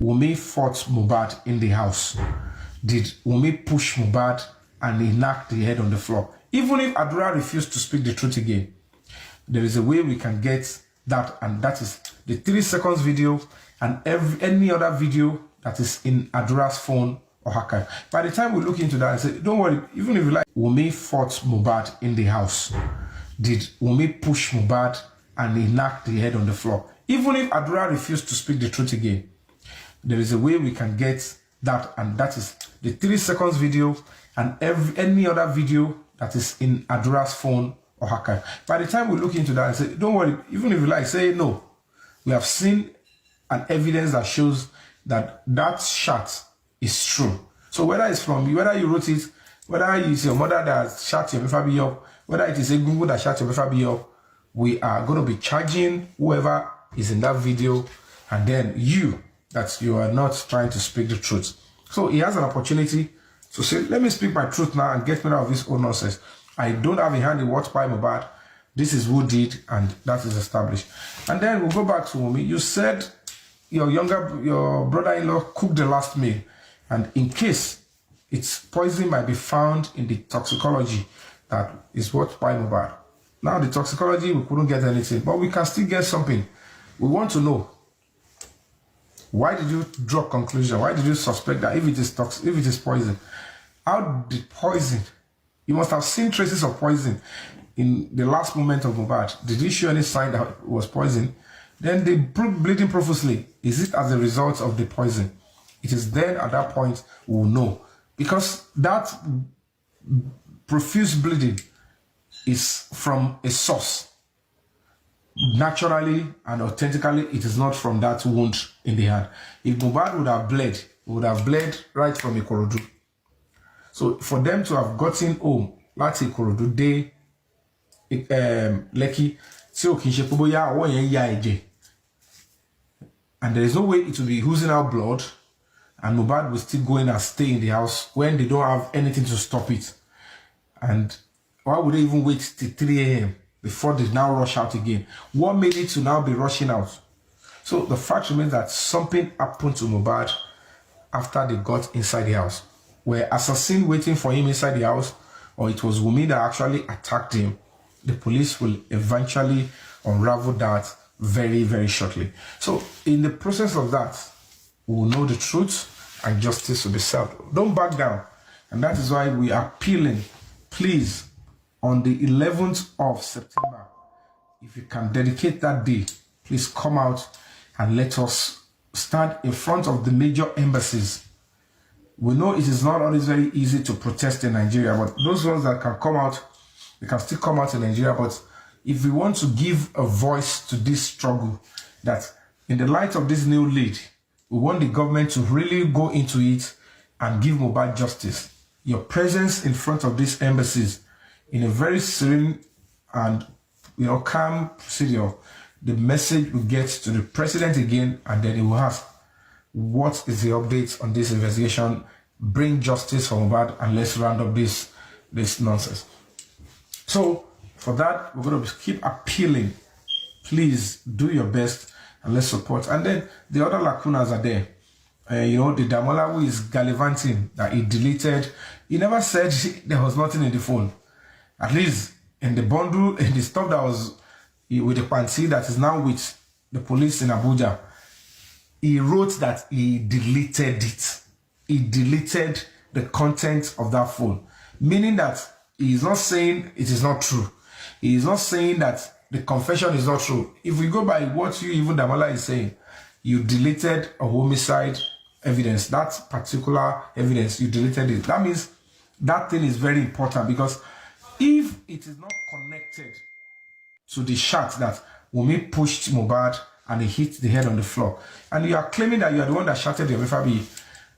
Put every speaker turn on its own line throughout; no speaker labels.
Wunmi fought Mohbad in the house? Did Wunmi push Mohbad and he knocked the head on the floor? Even if Adura refused to speak the truth again, there is a way we can get that, and that is the 3 seconds video and any other video that is in Adura's phone or archive. By the time we look into that and say, don't worry, even if you like, Wunmi fought Mohbad in the house. Did Wunmi push Mohbad and he knocked the head on the floor? Even if Adura refused to speak the truth again, there is a way we can get that, and that is the 3 seconds video and any other video that is in Adura's phone or archive. By the time we look into that and say, don't worry, even if you like, say no, we have seen an evidence that shows that that shot is true. So whether it's from you, whether you wrote it, whether it's your mother that shot Yomi Fabiyi up, whether it is a Google that shot Yomi Fabiyi up, we are going to be charging whoever is in that video, and then you, that you are not trying to speak the truth. So he has an opportunity to say, let me speak my truth now and get me out of this old nonsense. I don't have a hand in what's by Mohbad. This is who did, and that is established. And then we'll go back to Wunmi. You said your brother-in-law cooked the last meal, and in case its poison might be found in the toxicology, that is what by Mohbad. Now the toxicology, we couldn't get anything, but we can still get something. We want to know, why did you draw conclusion? Why did you suspect that if it is toxic, if it is poison? How did poison? You must have seen traces of poison in the last moment of Mohbad. Did you show any sign that it was poison? Then the bleeding profusely, is it as a result of the poison? It is then at that point we will know. Because that profuse bleeding is from a source. Naturally and authentically, it is not from that wound in the hand. If Mohbad would have bled, it would have bled right from Ikorodu. So for them to have gotten home, that's Ikorodu, they Lekki, and there is no way it will be oozing out blood, and Mohbad will still go in and stay in the house when they don't have anything to stop it. And why would they even wait till 3 a.m. before they now rush out again? What made it to now be rushing out? So the fact remains that something happened to Mohbad after they got inside the house. Were assassins waiting for him inside the house, or it was Wunmi that actually attacked him? The police will eventually unravel that very, very shortly. So in the process of that, we will know the truth and justice will be served. Don't back down. And that is why we are appealing, please, on the 11th of September, if you can dedicate that day, please come out and let us stand in front of the major embassies. We know it is not always very easy to protest in Nigeria, but those ones that can come out, they can still come out in Nigeria. But if we want to give a voice to this struggle, that in the light of this new lead, we want the government to really go into it and give Mohbad justice. Your presence in front of these embassies in a very serene and calm procedure, the message will get to the president again, and then he will ask, what is the update on this investigation? Bring justice for Mohbad, and let's round up this nonsense. So for that, we're going to keep appealing. Please do your best and let's support. And then the other lacunas are there. The Damola who is gallivanting, that he deleted. He never said there was nothing in the phone. At least in the bundle, in the stuff that was with the Pansi that is now with the police in Abuja, he wrote that he deleted it. He deleted the content of that phone. Meaning that he is not saying it is not true. He is not saying that the confession is not true. If we go by what you, even Damola, is saying, you deleted a homicide evidence, that particular evidence, you deleted it. That means that thing is very important, because if it is not connected to the shot that Wunmi pushed Mohbad and he hit the head on the floor, and you are claiming that you are the one that shouted Yomi Fabiyi,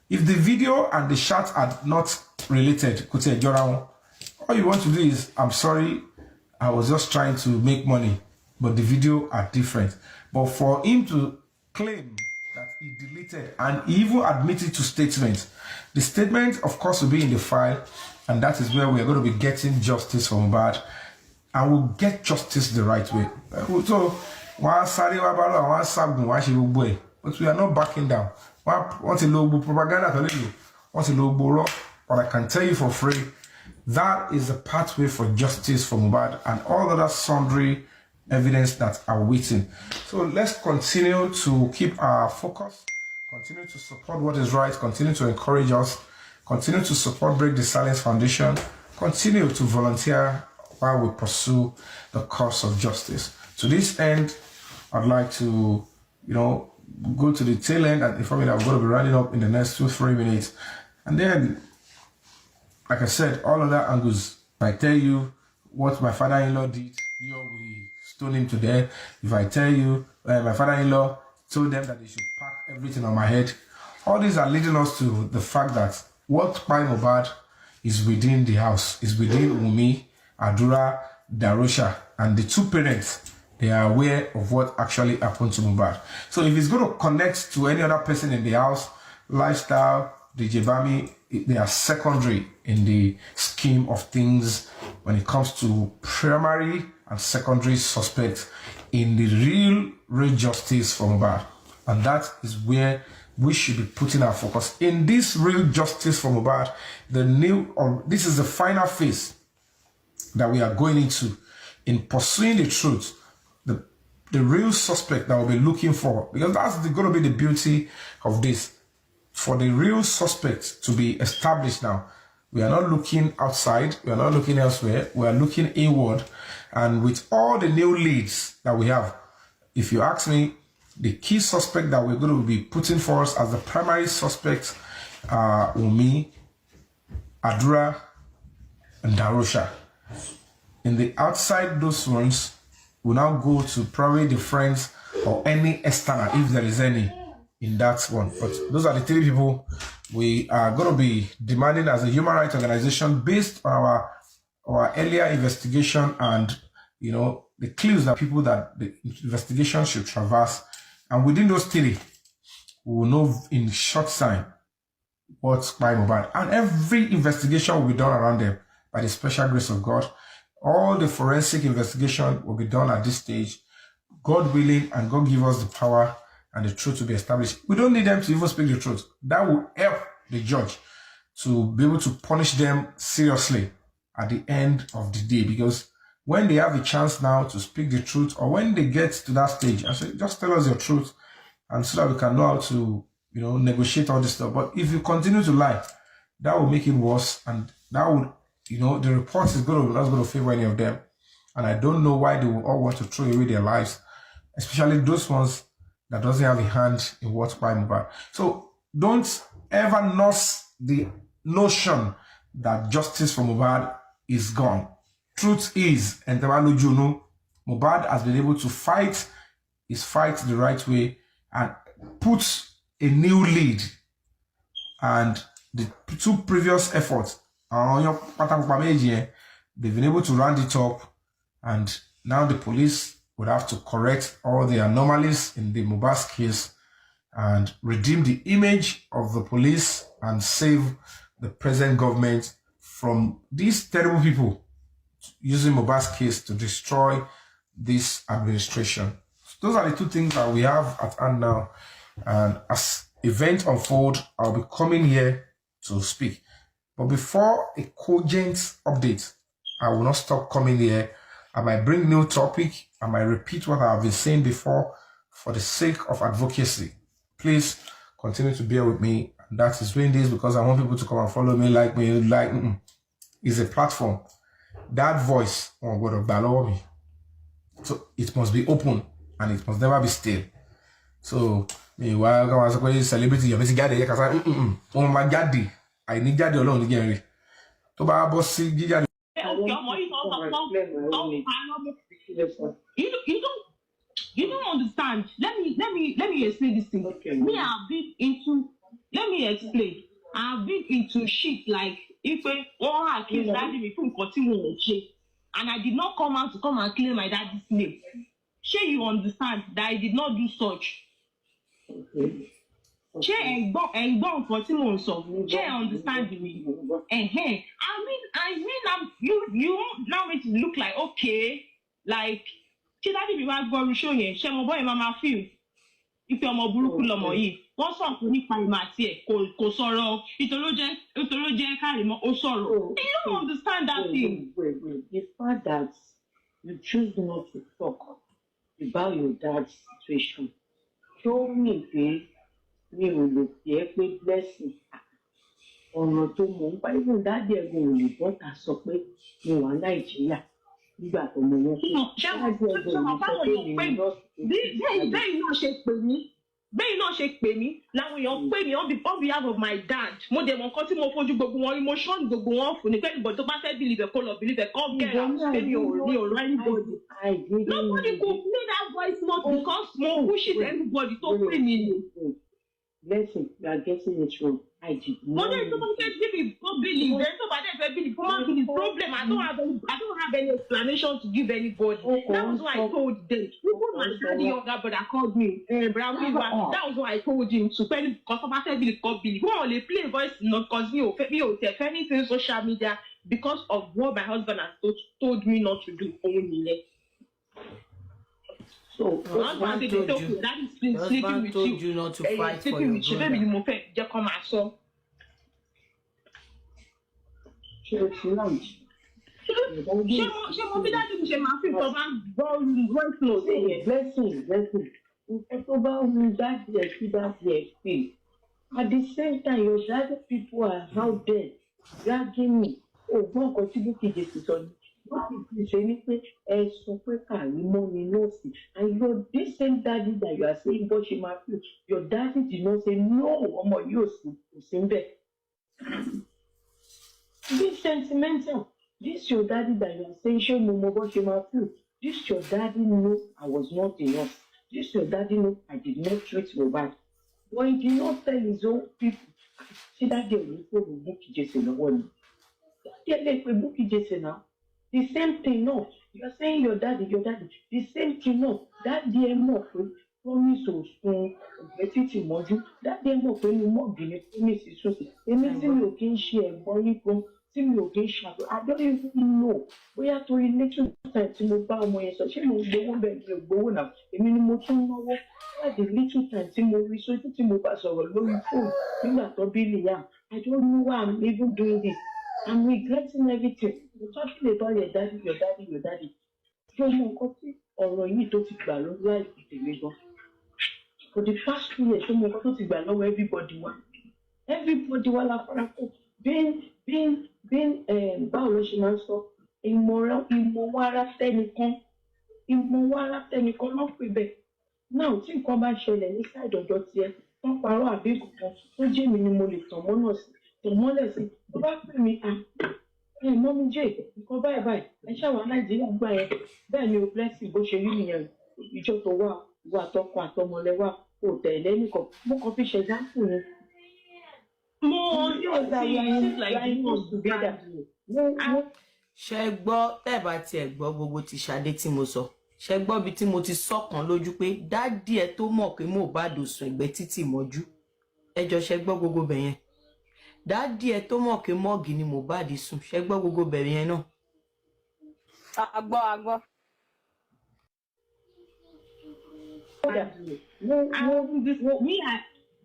if the video and the shot are not related, could say, all you want to do is, I'm sorry, I was just trying to make money, but the video are different. But for him to claim that he deleted and even admitted to statements, the statement, of course, will be in the file, and that is where we are going to be getting justice for Mohbad, and we'll get justice the right way. So, but we are not backing down. What's a low propaganda? What's a low raw? But I can tell you for free, that is a pathway for justice for Mohbad and all other sundry evidence that are waiting. So let's continue to keep our focus, continue to support what is right, continue to encourage us, continue to support Break the Silence Foundation, continue to volunteer while we pursue the cause of justice. To this end, I'd like to, go to the tail end and inform you that I'm going to be running up in the next 2-3 minutes. And then, like I said, all other angles, if I tell you what my father-in-law did, we stone him to death. If I tell you my father-in-law told them that they should pack everything on my head, all these are leading us to the fact that what Kpaya Mohbad is within the house, is within Wunmi, Adura, Darosha, and the two parents. They are aware of what actually happened to Mohbad. So if it's going to connect to any other person in the house, lifestyle, DJ Bami, they are secondary in the scheme of things when it comes to primary and secondary suspects in the real justice for Mohbad. And that is where we should be putting our focus. In this real justice for Mohbad, this is the final phase that we are going into in pursuing the truth, the real suspect that we'll be looking for, because that's going to be the beauty of this. For the real suspect to be established now, we are not looking outside, we are not looking elsewhere, we are looking inward, and with all the new leads that we have, if you ask me, the key suspect that we're going to be putting for us as the primary suspect are Wunmi, Adura, and Darosha. In the outside those ones, we'll now go to probably the friends or any external, if there is any, in that one. But those are the 3 people we are going to be demanding as a human rights organization based on our earlier investigation and, the clues that people that the investigation should traverse. And within those 3, we will know in short time what's Kpaya Mohbad. And every investigation will be done around them by the special grace of God. All the forensic investigation will be done at this stage, God willing, and God give us the power and the truth to be established. We don't need them to even speak the truth. That will help the judge to be able to punish them seriously at the end of the day. Because when they have a chance now to speak the truth, or when they get to that stage, I say, just tell us your truth, and so that we can know how to, negotiate all this stuff. But if you continue to lie, that will make it worse, and that would, the report is not going to favor any of them. And I don't know why they will all want to throw away their lives, especially those ones that doesn't have a hand in what's Kpaya Mohbad. So don't ever nurse the notion that justice for Mohbad is gone. Truth is, and Mohbad has been able to fight his fight the right way and put a new lead. And the 2 previous efforts, they've been able to round it up, and now the police would have to correct all the anomalies in the Mohbad's case and redeem the image of the police and save the present government from these terrible people using Mohbad's case to destroy this administration. So those are the 2 things that we have at hand now. And as events unfold, I'll be coming here to speak. But before a cogent update, I will not stop coming here. I might bring new topic. I might repeat what I've been saying before for the sake of advocacy. Please continue to bear with me. And that is doing this because I want people to come and follow me, like me. It's a platform. That voice on God of Balobi. So it must be open and it must never be still. So meanwhile, I was a celebrity. You're missing daddy. Oh my daddy. I need daddy alone again. To buy boss, you don't
understand. Let me explain this thing. Okay. Me, I've been into. Let me explain. I've been into shit like if I accuse daddy me from continuing shit, and I did not come out to come and claim my daddy's name. Sure, you understand that I did not do such. Okay. She ain't born for 2 months, so she understand me. I mean, you now make it look like okay, like she daddy be want go show you. She mo boy mama feel if you're more buruku lomo yi. wọ́n sọ̀kò nípa ìmọ̀ àti ẹ̀ kò sọ̀rọ̀ ìtòrò jẹ́ Kárìmọ́ ó sọ̀rọ̀. You don't understand that thing.
Wait. The fact that you choose not to talk about your dad's situation show me pé mi ò lè fi ẹ́ pé blessing ọ̀nà tó mọ̀ nípa even dáàdì ẹ̀gbọ́n ò lè bọ́ta sọ pé mi wà Nàìjíríà nígbà tó mọ̀ wọ́n pé dáàdì ẹ̀gbọ́n ò lè sọ pé mi ò lọ sí
bẹ́ẹ̀ náà ṣe pè mí làwọn èèyàn pè mí on behalf of my dad mo dẹ̀ mọ̀ nǹkan tí mo fojú gbogbo wọn emotion gbogbo wọn fún ni pé ìbọn tó bá fẹ́ believe kó lọ believe come get out pé mi ò rọ anybody nobody go play that voice note because mo push it everybody tó pè mí ni.
Listen, you are getting it wrong. I did not.
But then somebody said believe go believe then somebody said believe come out with the problem I don't have any explanation to give anybody. That was what I told them. Even my daddy younger brother called me that was what I told him to tell him because somebody said believe go believe who only play voice not because me ò tẹ̀ anything social media because of what my husband has told me not to do only.
So
husband
told you not to fight for your brother.
Ṣé mo bí dájú mi ṣe máa fi nǹkan máa gbọ́ voice note yẹn.
Blessing. Nǹkan tó bá wù dájú ẹ̀ sí dájú ẹ̀ pé at the same time your daddy people are out there dragging me. Ògbọ́n nǹkan tí Bukky Jesse sọ ni. Bukky ṣe ni pé ẹ sọ pé Kàrímọ́ ni nọ́ọ̀sì and your this same daddy that you are saying bó ṣe máa fi your daddy did not say no ọmọ yóò sí kò sí bẹ́ẹ̀. Be sentimental. This your daddy that you are saying ṣé mo mọ bó ṣe máa fi this your daddy know I was not enough. This your daddy know I did not treat Mohbad. But he did not tell his own people. Ṣé dáadé ò ní kó Bukky Jesse lọ́wọ́ ni? Dáadé lè pe Bukky Jesse náà. The same thing no. You are saying your daddy. The same thing no. Dáadé ẹ mọ̀ pé promise ò sun ọ̀gbẹ́ títì mọ́jú. Dáadé ẹ mọ̀ pé mo mọ̀ bí ní promise sùn sí. Èmi tí mi ò kí ń ṣe ẹ̀gbọ́n yín kan tí mi ò kí ń ṣàbẹ̀. I don't even know. Bóyá torí little time tí mo bá ọmọ yẹn sọ ṣé mo gbowó bẹ́ẹ̀ ni ò gbowó náà. Èmi ni mo tún náwó. The little time tí mo rí sójú tí mo bá sọ̀rọ̀ lórí fóònù nígbà tó bí Liam. I don't know why I'm even doing this. I'm regretting everything. You're talking about your daddy. Ṣé o mọ nǹkan tí ọ̀rọ̀ yìí tó ti gbà lórí láìpẹ́ tèmi gan? For the past 2 years, ṣé o mọ nǹkan tó ti gbà lọ́wọ́ everybody wa la fara kó. Báwo ló ṣe máa ń sọ? Ìmọ̀ wàrà tẹnìkan ló pè bẹ́ẹ̀. Náà tí nǹkan bá ṣẹlẹ̀ ní side ọ̀dọ̀ tiẹ̀, wọ́n parọ́ àbí kankan tó jẹ́ mi ni mo lè tàn mọ́lẹ̀ sí. Tó bá pè mí mọ́mí jẹ́ nǹkan báyìí ẹ ṣàwọn Nàìjíríà gbà yẹn bẹ́ẹ̀ ni o blessing bó ṣe rí nìyẹn ìjọ tó wà àtọkọ àtọmọlẹ́wà kò tẹ̀lé nìkan mo kàn fi ṣe example ni.
Ṣé gbọ́ tẹ́ bá tiẹ̀ gbọ́ gbogbo ti Ṣadé tí mo sọ ṣé gbọ́ bí tí mo ti sọ̀kan lójú pé dádì ẹ tó mọ̀ pé Mohbad sùn ẹ̀gbẹ́ títì mọ́jú ẹjọ́ ṣé gbọ́ gbogbo bẹ̀yẹn dádì ẹ tó mọ̀ pé mọ́ọ̀gì ni Mohbad sùn ṣé gbọ́ gbogbo bẹ̀yẹn náà.
Agbọ́.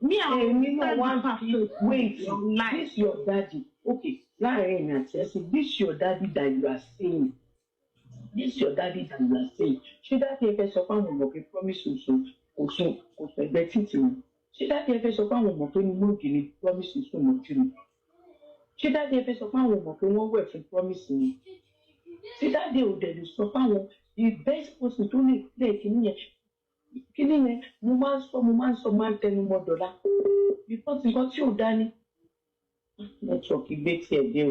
Me, I want to wait. This your daddy. Okay, láàrin àti ẹsẹ̀. This your daddy that you are saying. Ṣé dáàdì ẹ fẹ́ sọ fún àwọn ọmọ pé promise kò fẹ̀gbẹ́ títì ni? Ṣé dáàdì ẹ fẹ́ sọ fún àwọn ọmọ pé ní mọ́ọ̀gì ni promise sùn mọ́jú ni? Ṣé dáàdì ẹ fẹ́ sọ fún àwọn ọmọ pé wọ́n wẹ̀ fún promise ni? Ṣé dáàdì ò dẹ̀ lè sọ fún àwọn the best person tó lè play kíní yẹn mo máa ń tẹnu mọ́ dọ̀la because nǹkan tí ò dání network gbé tiẹ̀ dé o.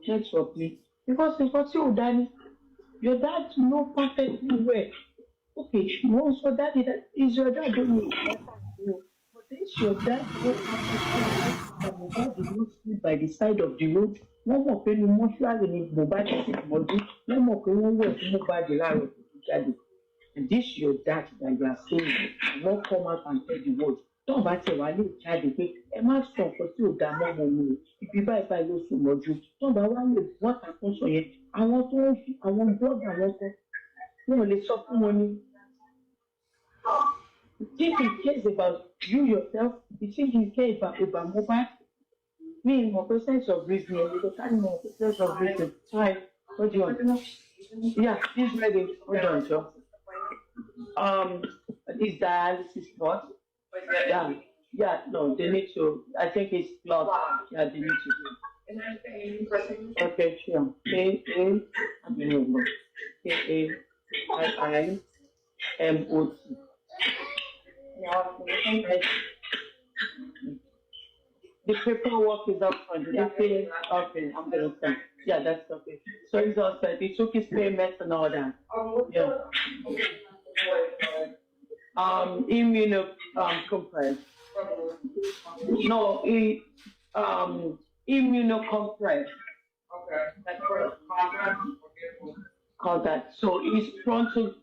Network ni because nǹkan tí ò dání your dad know perfectly well okay wọ́n sọ daddy that is your dad don't know but this your dad know perfectly well that Mohbad did not sleep by the side of the road wọ́n mọ̀ pé ní mọ́ṣúárì ni Mohbad ti mọ́jú wọ́n mọ̀ pé wọ́n wẹ̀ fún Mohbad láàárọ̀ tó jáde and this your dad that you are saying wọ́n come out and tell the world tó bá tẹ̀ wá lè jáde pé ẹ má sọ nǹkan tí ò dá mọ́ ọmọ mi o ibi báyìí ló sùn mọ́jú tó bá wá lè wọ́n àtúnṣe yẹn àwọn tó ń fi àwọn bọ́ọ̀dù àwọn kan only suffer money. Think he cares about you yourself. You think he cares about Mohbad? Me, my sense of reasoning. Because I know sense of reason. Hi, what do you want? Yeah, he's ready. Hold on, Joe. This dialysis spot. Yeah, no, they need to. I think it's blocked. Yeah, they need to do. Okay, sure. KAIIMOT. The paperwork is up front. Did you pay? Okay, I'm gonna send. Yeah, that's okay. So he's all set. He took his payments and all that. Yeah. Compress. No, immunocompress. Okay. That's correct. Call that. So he's prone to